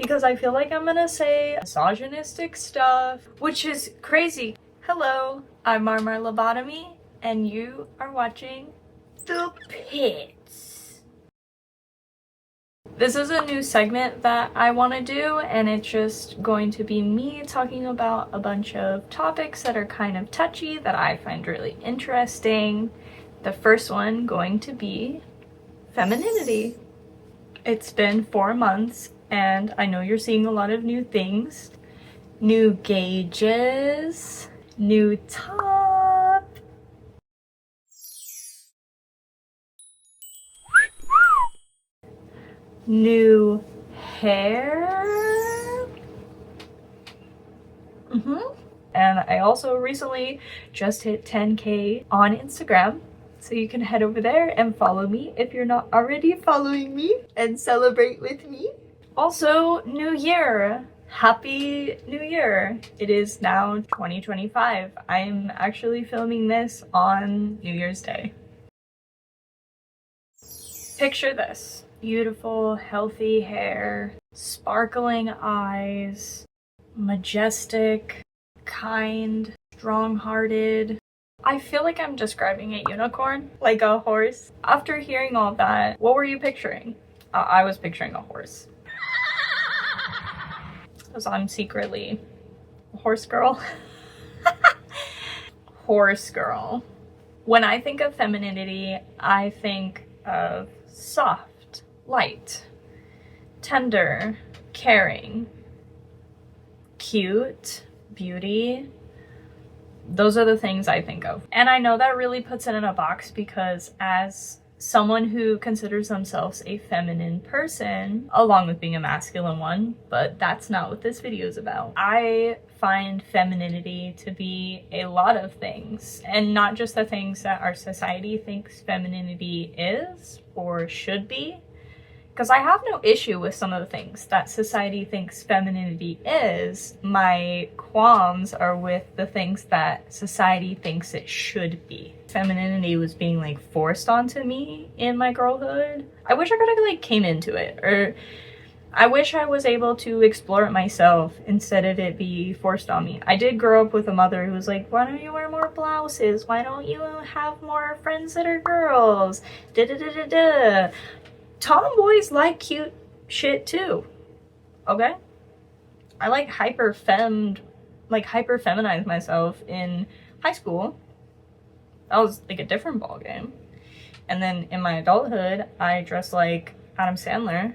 because I feel like I'm gonna say misogynistic stuff, which is crazy. Hello, I'm Marmar Lobotomy, and you are watching The Pits. This is a new segment that I want to do, and it's just going to be me talking about a bunch of topics that are kind of touchy that I find really interesting. The first one going to be femininity. It's been 4 months, and I know you're seeing a lot of new things. New gauges, new top, new hair. And I also recently just hit 10K on Instagram. So you can head over there and follow me if you're not already following me and celebrate with me. Also, New Year! Happy New Year! It is now 2025. I'm actually filming this on New Year's Day. Picture this. Beautiful, healthy hair, sparkling eyes, majestic, kind, strong-hearted. I feel like I'm describing a unicorn, like a horse. After hearing all that, what were you picturing? I was picturing a horse. Because I'm secretly a horse girl. Horse girl. When I think of femininity, I think of soft, light, tender, caring, cute, beauty. Those are the things I think of. And I know that really puts it in a box because as someone who considers themselves a feminine person, along with being a masculine one, but that's not what this video is about, I find femininity to be a lot of things, and not just the things that our society thinks femininity is or should be. Because I have no issue with some of the things that society thinks femininity is. My qualms are with the things that society thinks it should be. Femininity was being like forced onto me in my girlhood. I wish I could have like came into it, or I wish I was able to explore it myself instead of it be forced on me. I did grow up with a mother who was like, why don't you wear more blouses? Why don't you have more friends that are girls? Da da da da da. Tomboys like cute shit too, okay? I like hyper-feminized myself in high school. That was like a different ballgame. And then in my adulthood, I dressed like Adam Sandler.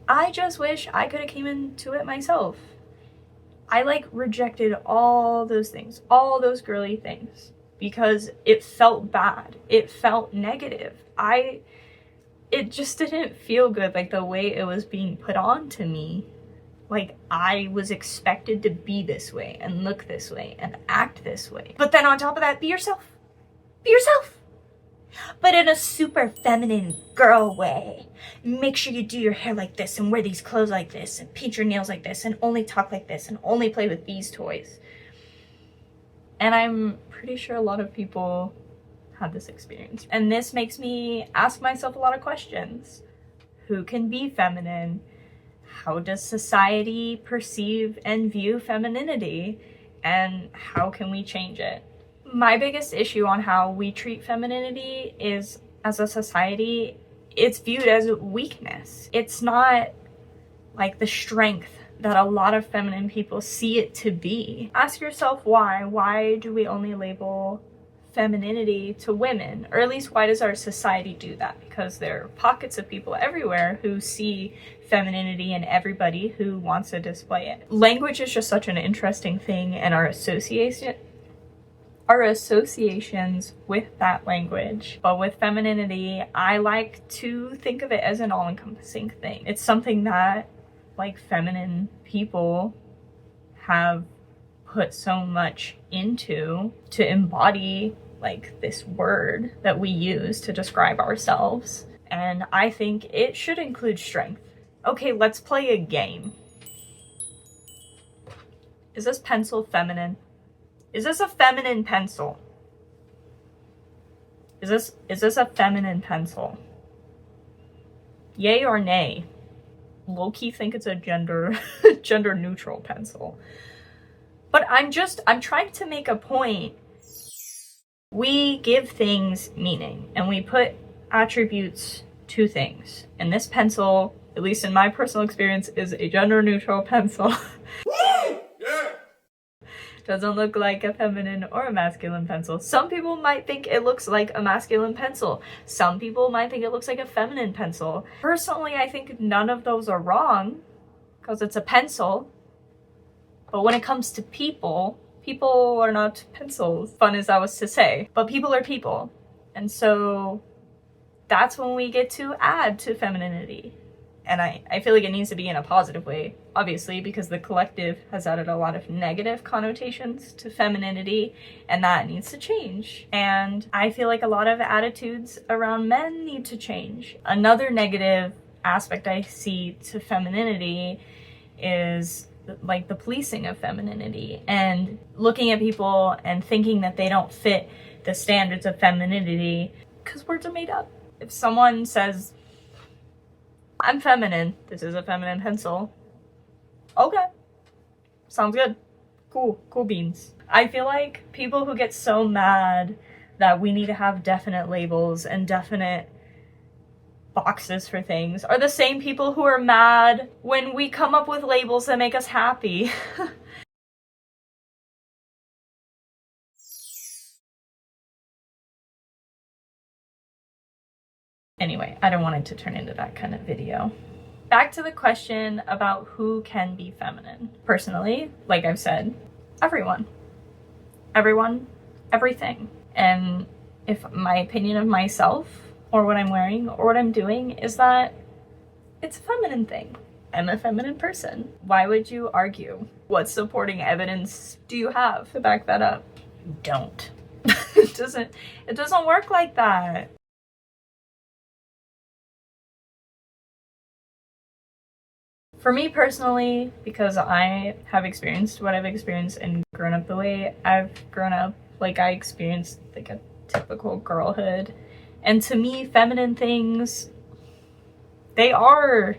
I just wish I could have came into it myself. I like rejected all those things, all those girly things, because it felt bad. It felt negative. It just didn't feel good, like the way it was being put on to me. Like I was expected to be this way and look this way and act this way. But then on top of that, be yourself. Be yourself. But in a super feminine girl way. Make sure you do your hair like this and wear these clothes like this and paint your nails like this and only talk like this and only play with these toys. And I'm pretty sure a lot of people had this experience. And this makes me ask myself a lot of questions. Who can be feminine? How does society perceive and view femininity? And how can we change it? My biggest issue on how we treat femininity is, as a society, it's viewed as weakness. It's not like the strength that a lot of feminine people see it to be. Ask yourself why. Why do we only label femininity to women? Or at least why does our society do that? Because there are pockets of people everywhere who see femininity in everybody who wants to display it. Language is just such an interesting thing, and our associations with that language. But with femininity, I like to think of it as an all-encompassing thing. It's something that like feminine people have put so much into to embody like this word that we use to describe ourselves. And I think it should include strength. Okay, let's play a game. Is this pencil feminine? Is this a feminine pencil? Is this a feminine pencil? Yay or nay? Low-key think it's a gender neutral pencil. But I'm trying to make a point. We give things meaning and we put attributes to things. And this pencil, at least in my personal experience, is a gender neutral pencil. Doesn't look like a feminine or a masculine pencil. Some people might think it looks like a masculine pencil. Some people might think it looks like a feminine pencil. Personally, I think none of those are wrong because it's a pencil. But when it comes to people, people are not pencils, fun as that was to say. But people are people. And so that's when we get to add to femininity. And I feel like it needs to be in a positive way, obviously, because the collective has added a lot of negative connotations to femininity, and that needs to change. And I feel like a lot of attitudes around men need to change. Another negative aspect I see to femininity is like the policing of femininity and looking at people and thinking that they don't fit the standards of femininity because words are made up. If someone says, I'm feminine, this is a feminine pencil, okay, sounds good, cool beans. I feel like people who get so mad that we need to have definite labels and definite boxes for things are the same people who are mad when we come up with labels that make us happy. Anyway, I don't want it to turn into that kind of video. Back to the question about who can be feminine. Personally, like I've said, everyone. Everyone, everything. And if my opinion of myself or what I'm wearing or what I'm doing is that it's a feminine thing. I'm a feminine person. Why would you argue? What supporting evidence do you have to back that up? You don't. It doesn't work like that. For me personally, because I have experienced what I've experienced and grown up the way I've grown up, like I experienced like a typical girlhood. And to me, feminine things, they are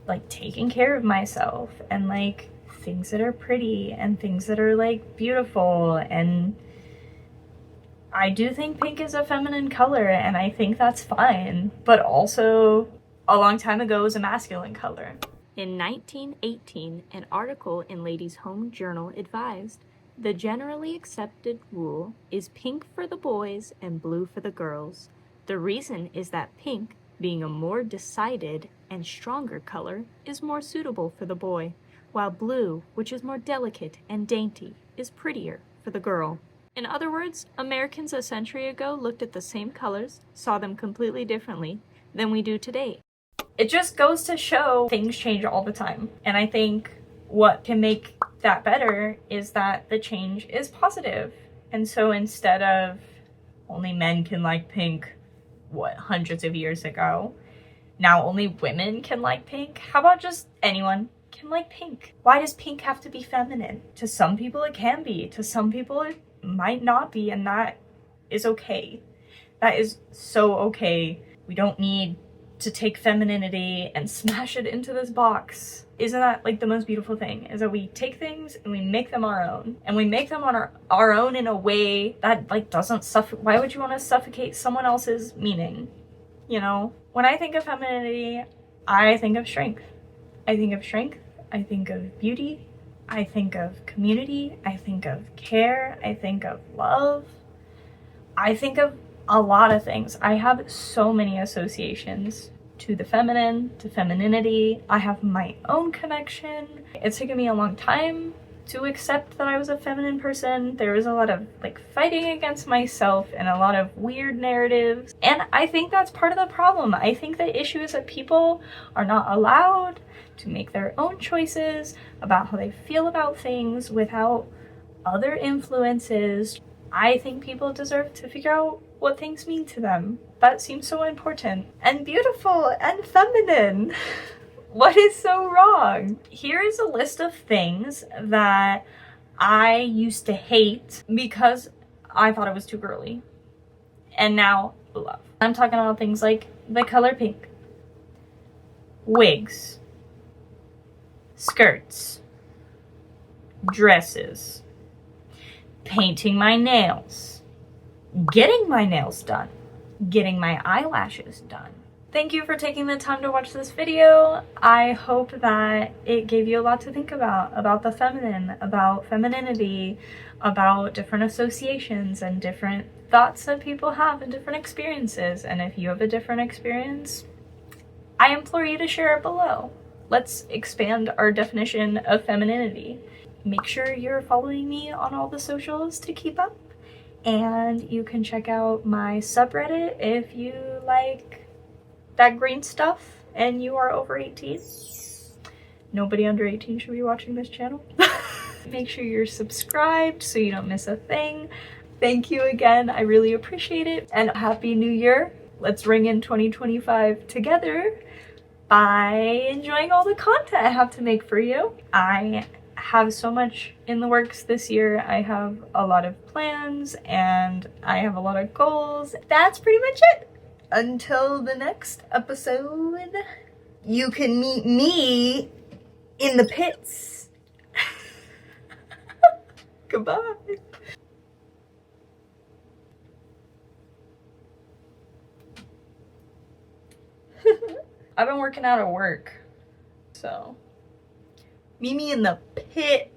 like taking care of myself and like things that are pretty and things that are like beautiful. And I do think pink is a feminine color and I think that's fine, but also a long time ago it was a masculine color. In 1918, an article in Ladies' Home Journal advised, the generally accepted rule is pink for the boys and blue for the girls. The reason is that pink, being a more decided and stronger color, is more suitable for the boy, while blue, which is more delicate and dainty, is prettier for the girl. In other words, Americans a century ago looked at the same colors, saw them completely differently than we do today. It just goes to show things change all the time. And I think what can make that better is that the change is positive. And so instead of only men can like pink, hundreds of years ago, now only women can like pink. How about just anyone can like pink? Why does pink have to be feminine? To some people it can be, to some people it might not be, and that is okay. That is so okay. We don't need to take femininity and smash it into this box. Isn't that like the most beautiful thing? Is that we take things and we make them our own. And we make them on our own in a way that like doesn't suffocate. Why would you want to suffocate someone else's meaning? You know? When I think of femininity, I think of strength. I think of strength. I think of beauty. I think of community. I think of care. I think of love. I think of a lot of things. I have so many associations to the feminine, to femininity. I have my own connection. It's taken me a long time to accept that I was a feminine person. There was a lot of like fighting against myself and a lot of weird narratives. And I think that's part of the problem. I think the issue is that people are not allowed to make their own choices about how they feel about things without other influences. I think people deserve to figure out what things mean to them. That seems so important and beautiful and feminine. What is so wrong? Here is a list of things that I used to hate because I thought it was too girly and now love. I'm talking about things like the color pink, wigs, skirts, dresses, painting my nails, getting my nails done, getting my eyelashes done. Thank you for taking the time to watch this video. I hope that it gave you a lot to think about the feminine, about femininity, about different associations and different thoughts that people have and different experiences. And if you have a different experience, I implore you to share it below. Let's expand our definition of femininity. Make sure you're following me on all the socials to keep up. And you can check out my subreddit if you like that green stuff and you are over 18. Nobody under 18 should be watching this channel. Make sure you're subscribed so you don't miss a thing. Thank you again, I really appreciate it, and Happy New Year. Let's ring in 2025 together by enjoying all the content I have to make for you. I have so much in the works this year. I have a lot of plans and I have a lot of goals. That's pretty much it. Until the next episode, you can meet me in the pits. Goodbye. I've been working out at work, so meet me in the pit.